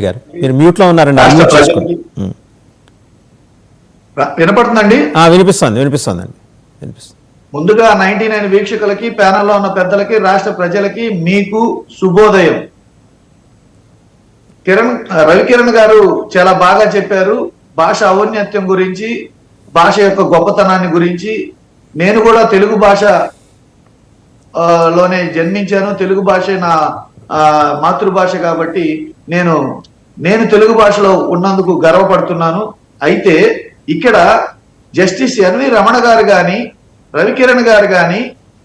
గారు మీరు మ్యూట్ లో ఉన్నారండి, అన్మ్యూట్ చేసుకోండి. వినపడుతుందండి? వినిపిస్తుందండి. ముందుగా 99 వీక్షకులకి, ప్యానల్లో ఉన్న పెద్దలకి, రాష్ట్ర ప్రజలకి మీకు శుభోదయం. రవికిరణ్ గారు చాలా బాగా చెప్పారు భాష ఔన్నత్యం గురించి, భాష యొక్క గొప్పతనాన్ని గురించి. నేను కూడా తెలుగు భాష లోనే జన్మించాను, తెలుగు భాష నా మాతృభాష కాబట్టి నేను తెలుగు భాషలో ఉన్నందుకు గర్వపడుతున్నాను. అయితే ఇక్కడ జస్టిస్ ఎన్వి రమణ గారు కానీ, రవికిరణ్ గారు కానీ,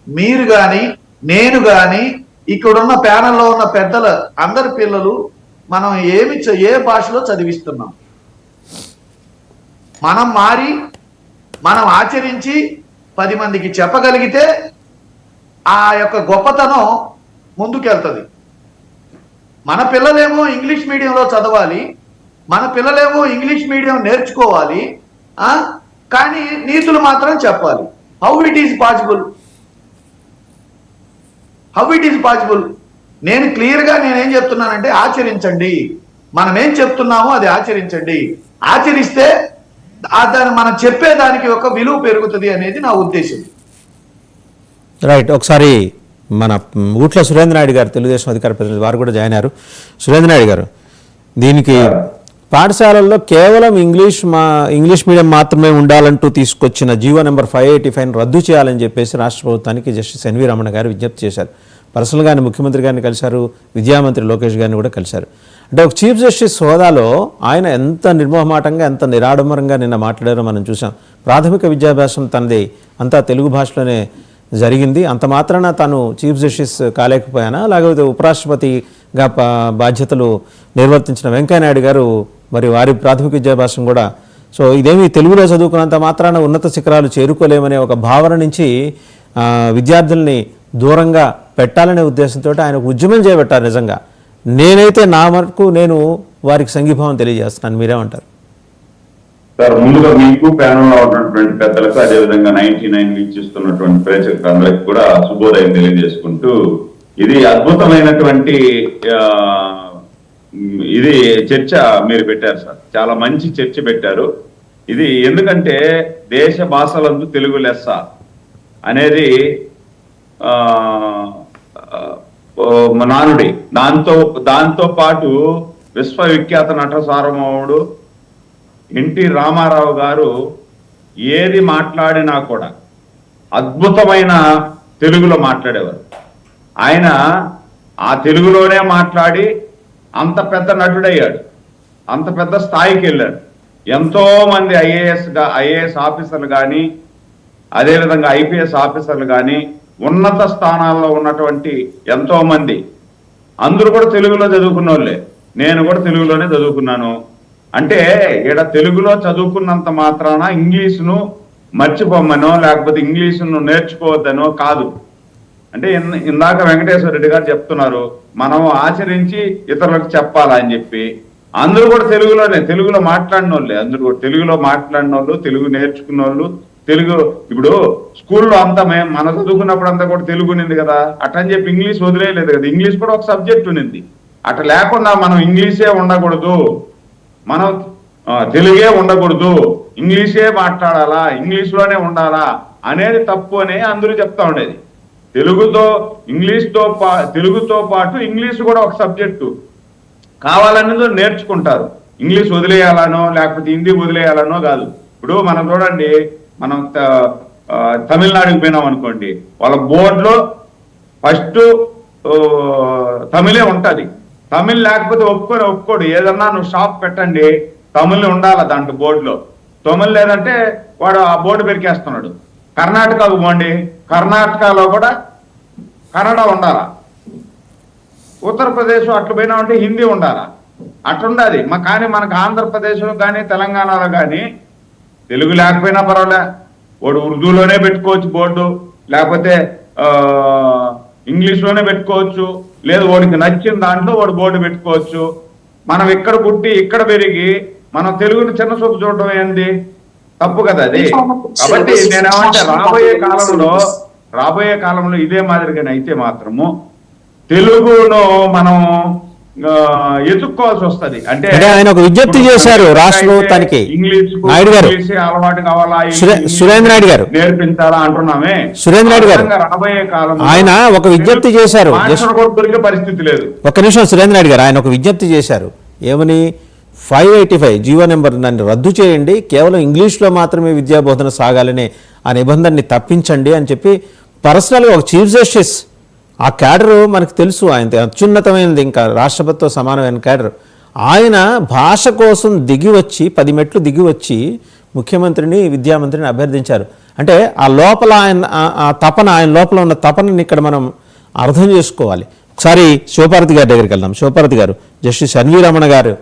మీరు కానీ, నేను కానీ, ఇక్కడున్న ప్యానల్లో ఉన్న పెద్దల అందరి పిల్లలు మనం ఏ భాషలో చదివిస్తున్నాం? మనం మారి మనం ఆచరించి 10 మందికి చెప్పగలిగితే ఆ యొక్క గొప్పతనం ముందుకెళ్తుంది. మన పిల్లలేమో ఇంగ్లీష్ మీడియంలో చదవాలి, మన పిల్లలేమో ఇంగ్లీష్ మీడియం నేర్చుకోవాలి, కానీ నీతులు మాత్రం చెప్పాలి. How it is possible? నేను క్లియర్గా నేనేం చెప్తున్నానంటే ఆచరించండి. మనం ఏం చెప్తున్నామో అది ఆచరించండి. ఆచరిస్తే దాన్ని మనం చెప్పేదానికి ఒక విలువ పెరుగుతుంది అనేది నా ఉద్దేశం. రైట్. ఒకసారి మన ఊట్ల సురేంద్ర నాయుడు గారు, తెలుగుదేశం అధికార ప్రతినిధి, వారు కూడా జాయిన్ అయ్యారు. సురేంద్ర నాయుడు గారు, దీనికి పాఠశాలల్లో కేవలం ఇంగ్లీష్ మీడియం మాత్రమే ఉండాలంటూ తీసుకొచ్చిన జీవో నెంబర్ 585 రద్దు చేయాలని చెప్పేసి రాష్ట్ర ప్రభుత్వానికి జస్టిస్ ఎన్వి రమణ గారు విజ్ఞప్తి చేశారు. పర్సనల్గా ఆయన ముఖ్యమంత్రి గారిని కలిశారు, విద్యామంత్రి లోకేష్ గారిని కూడా కలిశారు. అంటే ఒక చీఫ్ జస్టిస్ హోదాలో ఆయన ఎంత నిర్మోహమాటంగా, ఎంత నిరాడంబరంగా నిన్న మాట్లాడారో మనం చూసాం. ప్రాథమిక విద్యాభ్యాసం తనది అంతా తెలుగు భాషలోనే జరిగింది. అంత మాత్రాన తాను చీఫ్ జస్టిస్ కాలేకపోయానా, లేకపోతే ఉపరాష్ట్రపతిగా బాధ్యతలు నిర్వర్తించిన వెంకయ్యనాయుడు గారు మరి వారి ప్రాథమిక విద్యాభ్యాసం కూడా ఇదేమి తెలుగులో చదువుకున్నంత మాత్రాన ఉన్నత శిఖరాలు చేరుకోలేమనే ఒక భావన నుంచి విద్యార్థుల్ని దూరంగా పెట్టాలనే ఉద్దేశంతో ఆయన ఉద్యమం చేపట్టారు. నిజంగా నేనైతే నా వరకు నేను వారికి సంఘీభావం తెలియజేస్తున్నాను. మీరేమంటారు సార్? ముందుగా మీకు ప్యానల్లో ఉన్నటువంటి పెద్దలకు, అదేవిధంగా 99 వీక్షిస్తున్నటువంటి ప్రేక్షకులందరికీ కూడా శుభోదయం తెలియజేసుకుంటూ, ఇది అద్భుతమైనటువంటి ఇది చర్చ మీరు పెట్టారు సార్. చాలా మంచి చర్చ పెట్టారు. ఇది ఎందుకంటే దేశ భాషలందు తెలుగు లెస్స అనేది నానుడి. దాంతో పాటు విశ్వవిఖ్యాత నట సార్వభౌముడు ఎన్టీ రామారావు గారు ఏది మాట్లాడినా కూడా అద్భుతమైన తెలుగులో మాట్లాడేవారు. ఆయన ఆ తెలుగులోనే మాట్లాడి అంత పెద్ద నటుడయ్యాడు, అంత పెద్ద స్థాయికి వెళ్ళాడు. ఎంతో మంది ఐఏఎస్ ఆఫీసర్లు కానీ, అదేవిధంగా ఐపీఎస్ ఆఫీసర్లు కానీ, ఉన్నత స్థానాల్లో ఉన్నటువంటి ఎంతో మంది అందరూ కూడా తెలుగులో చదువుకున్న వాళ్ళే. నేను కూడా తెలుగులోనే చదువుకున్నాను. అంటే ఈడ తెలుగులో చదువుకున్నంత మాత్రాన ఇంగ్లీషును మర్చిపోమ్మనో, లేకపోతే ఇంగ్లీషును నేర్చుకోవద్దనో కాదు. అంటే ఇందాక వెంకటేశ్వర రెడ్డి గారు చెప్తున్నారు, మనం ఆచరించి ఇతరులకు చెప్పాలా అని చెప్పి. అందరూ కూడా తెలుగులో మాట్లాడిన వాళ్ళే. అందరూ కూడా తెలుగులో మాట్లాడిన వాళ్ళు, తెలుగు నేర్చుకున్న వాళ్ళు. ఇప్పుడు స్కూల్లో అంతా మన చదువుకున్నప్పుడు అంతా కూడా తెలుగు ఉన్నింది కదా, అట్లని చెప్పి ఇంగ్లీష్ వదిలేయలేదు కదా. ఇంగ్లీష్ కూడా ఒక సబ్జెక్ట్ ఉన్నింది. అట్లా లేకుండా మనం ఇంగ్లీషే ఉండకూడదు, మనం తెలుగే ఉండకూడదు, ఇంగ్లీషే మాట్లాడాలా, ఇంగ్లీష్లోనే ఉండాలా అనేది తప్పు అని అందరూ చెప్తా ఉండేది. తెలుగుతో పాటు ఇంగ్లీష్ కూడా ఒక సబ్జెక్టు కావాలనేది నేర్చుకుంటారు. ఇంగ్లీష్ వదిలేయాలనో లేకపోతే హిందీ వదిలేయాలనో కాదు. ఇప్పుడు మనం చూడండి, మనం తమిళనాడుకి పోయినాం అనుకోండి, వాళ్ళ బోర్డులో ఫస్ట్ తమిళే ఉంటుంది. తమిళ్ లేకపోతే ఒప్పుకోడు. ఏదన్నా నువ్వు షాప్ పెట్టండి, తమిళ్ ఉండాలి దాంట్లో బోర్డులో. తమిళ్ లేదంటే వాడు ఆ బోర్డు పెరికేస్తున్నాడు. కర్ణాటకకు పోండి, కర్ణాటకలో కూడా కన్నడ ఉండాలా. ఉత్తరప్రదేశ్ అట్లా పోయినామంటే హిందీ ఉండాలా. అట్లుండాలి. కానీ మనకు ఆంధ్రప్రదేశ్లో కానీ తెలంగాణలో కానీ తెలుగు లేకపోయినా పర్వాలే, వాడు ఉర్దూలోనే పెట్టుకోవచ్చు బోర్డు, లేకపోతే ఇంగ్లీష్లోనే పెట్టుకోవచ్చు, లేదు వాడికి నచ్చిన దాంట్లో వాడు బోర్డు పెట్టుకోవచ్చు. మనం ఇక్కడ పుట్టి ఇక్కడ పెరిగి మనం తెలుగుని చిన్న చూపు చూడటం ఏంది? తప్పు కదా అది. కాబట్టి నేనేమంటే రాబోయే కాలంలో ఇదే మాదిరిగానే అయితే మాత్రము తెలుగును మనం ఎదుక్కోవాల్సి వస్తది. అంటే ఆయన ఒక విజ్ఞప్తి చేశారు రాష్ట్ర ప్రభుత్వానికి. నాయుడు గారు, అలవాటు కావాలా, సురేంద్ర నాయుడు గారు నేర్పించాలా అంటున్నామే. సురేంద్ర నాయుడు గారు రాబోయే కాలం ఆయన ఒక విజ్ఞప్తి చేశారు. దొరికే పరిస్థితి లేదు. ఒక్క నిమిషం సురేంద్ర నాయుడు గారు, ఆయన ఒక విజ్ఞప్తి చేశారు. ఏమని? 585 జీవో నెంబర్ నన్ను రద్దు చేయండి, కేవలం ఇంగ్లీష్లో మాత్రమే విద్యాబోధన సాగాలనే ఆ నిబంధనని తప్పించండి అని చెప్పి పర్సనల్గా ఒక చీఫ్ జస్టిస్, ఆ క్యాడరు మనకు తెలుసు, ఆయన అత్యున్నతమైనది, ఇంకా రాష్ట్రపతితో సమానమైన క్యాడర్, ఆయన భాష కోసం దిగి వచ్చి 10 మెట్లు దిగి వచ్చి ముఖ్యమంత్రిని విద్యామంత్రిని అభ్యర్థించారు. అంటే ఆ లోపల ఆ తపన, ఆయన లోపల ఉన్న తపనని ఇక్కడ మనం అర్థం చేసుకోవాలి. ఒకసారి శివపార్వతి గారి దగ్గరికి వెళ్దాం. శివపార్వతి గారు, జస్టిస్ ఎన్వి రమణ గారు